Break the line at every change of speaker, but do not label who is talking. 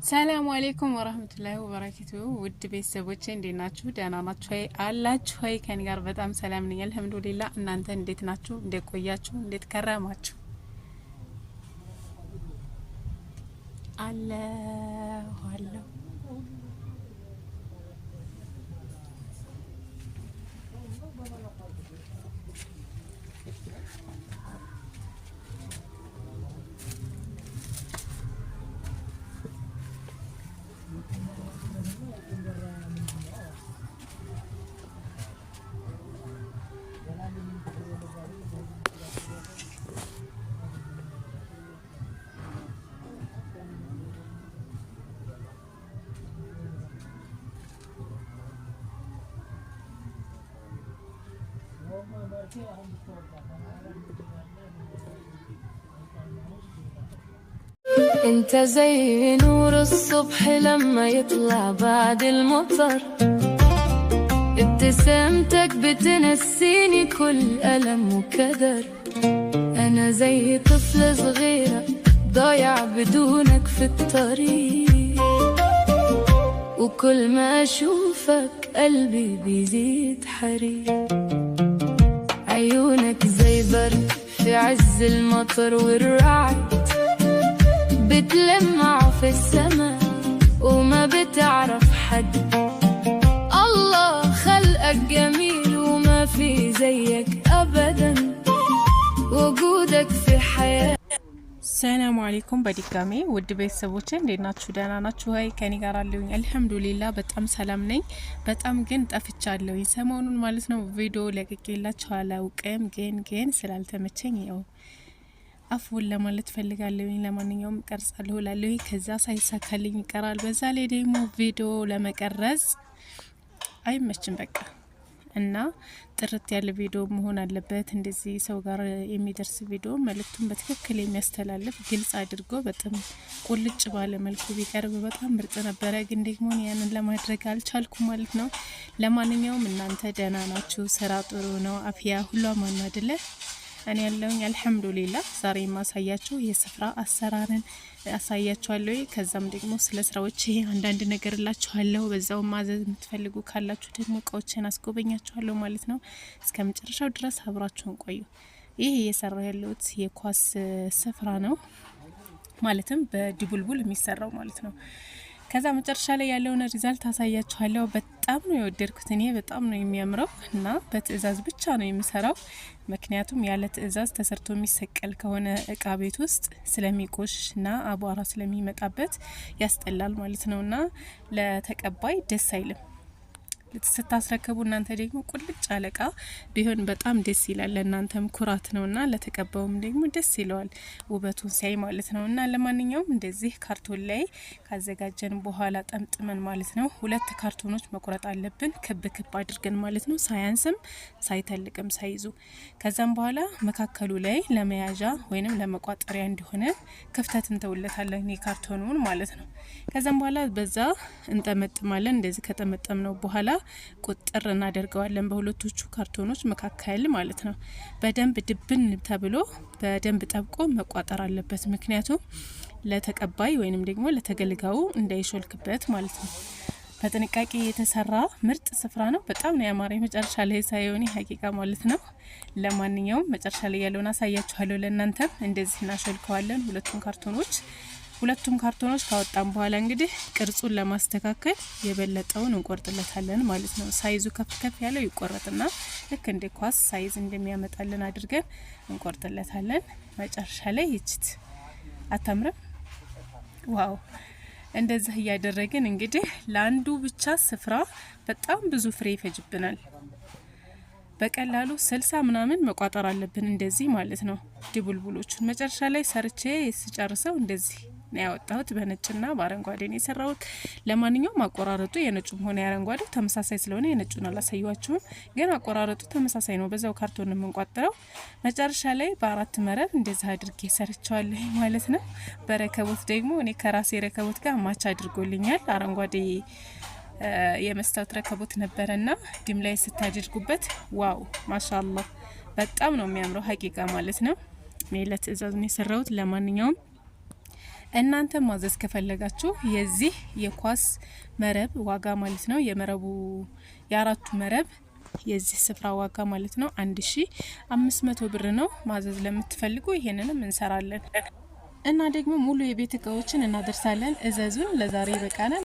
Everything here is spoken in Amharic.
ሰላም አለይኩም ወራህመቱላሂ ወበረካቱሁ ውድ ቤተሰቦቼ እንዴት ናችሁ? ደህና ናችሁ ወይ? አላችሁ ወይ? ከኔ ጋር በጣም ሰላም ነኝ አልሐምዱሊላህ። እናንተ እንዴት ናችሁ? እንዴት ቆያችሁ? እንዴት ከረማችሁ? አለሁ
انت زي نور الصبح لما يطلع بعد المطر، ابتسامتك بتنسيني كل ألم وكدر. انا زي طفل صغيرة ضايع بدونك في الطريق، وكل ما اشوفك قلبي بيزيد حريق. عيونك زي برد في عز المطر والرعد، بتلمع في السماء وما بتعرف حد. الله خلقك جميل وما في زيك أبدا، وجودك في حياتي.
ሰላም አለይኩም በድጋሚ ውድ ቤተሰቦቼ እንዴት ናችሁ? ደህና ናችሁ ወይ? ከኔ ጋር አለሁኝ አልሐምዱሊላህ በጣም ሰላም ነኝ። በጣም ግን ጠፍቻለሁ ሰሞኑን ማለት ነው። ቪዲዮ ለቅቄላችሁ አላውቅም፣ ግን ስላልተመቸኝ ያው አፉን ለማለት ፈልጋለሁ። ለማንኛውም ቀርጻለሁ ላለሁ ከዛ ሳይሳካልኝ ይቀራል። በዛ ላይ ደግሞ ቪዲዮ ለመቀረጽ አይመችም በቃ እና ጥርት ያለ ቪዲዮ መሆን አለበት። እንደዚህ ሰው ጋር የሚደርስ ቪዲዮ መልእክቱን በትክክል የሚያስተላልፍ ግልጽ አድርጎ በጣም ቁልጭ ባለ መልኩ ቢቀርብ በጣም ምርጥ ነበረ። ግን ደግሞ ያንን ለማድረግ አልቻልኩም ማለት ነው። ለማንኛውም እናንተ ደህና ናችሁ? ስራ ጥሩ ነው? አፍያ ሁሉ አማን አይደለ? እኔ ያለሁኝ አልሐምዱሊላህ። ዛሬ ማሳያችሁ የስፍራ አሰራርን አሳያችኋለሁ። ከዛም ደግሞ ስለ ስራዎች አንዳንድ ነገር እላችኋለሁ። በዛው ማዘዝ የምትፈልጉ ካላችሁ ደግሞ እቃዎችን አስጎበኛችኋለሁ ማለት ነው። እስከ መጨረሻው ድረስ አብራችሁን ቆዩ። ይሄ እየሰራው ያለሁት የኳስ ስፍራ ነው፣ ማለትም በዲቡልቡል የሚሰራው ማለት ነው። ከዛ መጨረሻ ላይ ያለውን ሪዛልት አሳያችኋለሁ። በጣም ነው የወደድኩት እኔ፣ በጣም ነው የሚያምረው እና በትዕዛዝ ብቻ ነው የሚሰራው። ምክንያቱም ያለ ትዕዛዝ ተሰርቶ የሚሰቀል ከሆነ እቃ ቤት ውስጥ ስለሚቆሽና አቧራ ስለሚመጣበት ያስጠላል ማለት ነውና ለተቀባይ ደስ አይልም። ስታስረከቡ እናንተ ደግሞ ቁልጭ አለቃ ቢሆን በጣም ደስ ይላል። ለእናንተም ኩራት ነውና ለተቀባውም ደግሞ ደስ ይለዋል ውበቱን ሲያይ ማለት ነውና ለማንኛውም እንደዚህ ካርቶን ላይ ካዘጋጀን በኋላ ጠምጥመን ማለት ነው 2 ካርቶኖች መቁረጥ አለብን፣ ክብ አድርገን ማለት ነው፣ ሳያንስም ሳይተልቅም ሳይዙ። ከዛም በኋላ መካከሉ ላይ ለመያዣ ወይንም ለመቋጠሪያ እንዲሆነ ክፍተት እንተውለታለን የካርቶኑን ማለት ነው። ከዛም በኋላ በዛ እንጠመጥማለን። እንደዚህ ከጠመጠምነው በኋላ ቁጥር እናደርገዋለን በሁለቶቹ ካርቶኖች መካከል ማለት ነው። በደንብ ድብን ተብሎ በደንብ ጠብቆ መቋጠር አለበት። ምክንያቱም ለተቀባይ ወይንም ደግሞ ለተገልጋዩ እንዳይሾልክበት ማለት ነው። በጥንቃቄ የተሰራ ምርጥ ስፍራ ነው። በጣም ነው ያማረ። መጨረሻ ላይ ሳይሆን ሀቂቃ ማለት ነው። ለማንኛውም መጨረሻ ላይ ያለውን አሳያችኋለሁ። ለእናንተ እንደዚህ እናሾልከዋለን ሁለቱም ካርቶኖች ካወጣን በኋላ እንግዲህ ቅርጹን ለማስተካከል የበለጠውን እንቆርጥለታለን ማለት ነው። ሳይዙ ከፍ ያለው ይቆረጥና ልክ እንደ ኳስ ሳይዝ እንደሚያመጣልን አድርገን እንቆርጥለታለን። መጨረሻ ላይ ይችት አታምርም? ዋው! እንደዚህ እያደረግን እንግዲህ ለአንዱ ብቻ ስፍራ በጣም ብዙ ፍሬ ይፈጅብናል። በቀላሉ 60 ምናምን መቋጠር አለብን እንደዚህ ማለት ነው። ድቡልቡሎቹን መጨረሻ ላይ ሰርቼ ስጨርሰው እንደዚህ ነው ያወጣሁት። በነጭና በአረንጓዴ ነው የሰራሁት። ለማንኛውም አቆራረጡ የነጩም ሆነ ያረንጓዴው ተመሳሳይ ስለሆነ የነጩን አላሳያችሁም፣ ግን አቆራረጡ ተመሳሳይ ነው። በዛው ካርቶን የምንቋጥረው። መጨረሻ ላይ በ4 መረብ እንደዚህ አድርጌ ሰርቻለሁ ማለት ነው። በረከቦት ደግሞ እኔ ከራሴ ረከቦት ጋር ማች አድርጎልኛል። አረንጓዴ የመስታወት ረከቦት ነበረና ዲም ላይ ስታድርጉበት ዋው ማሻአላህ በጣም ነው የሚያምረው ሀቂቃ ማለት ነው። ሜለት እዛዝ ነው የሰራሁት። ለማንኛውም እናንተ ማዘዝ ከፈለጋችሁ የዚህ የኳስ መረብ ዋጋ ማለት ነው የመረቡ የአራቱ መረብ የዚህ ስፍራ ዋጋ ማለት ነው 1500 ብር ነው። ማዘዝ ለምትፈልጉ ይሄንንም እንሰራለን እና ደግሞ ሙሉ የቤት እቃዎችን እናደርሳለን። እዘዙን። ለዛሬ በቃና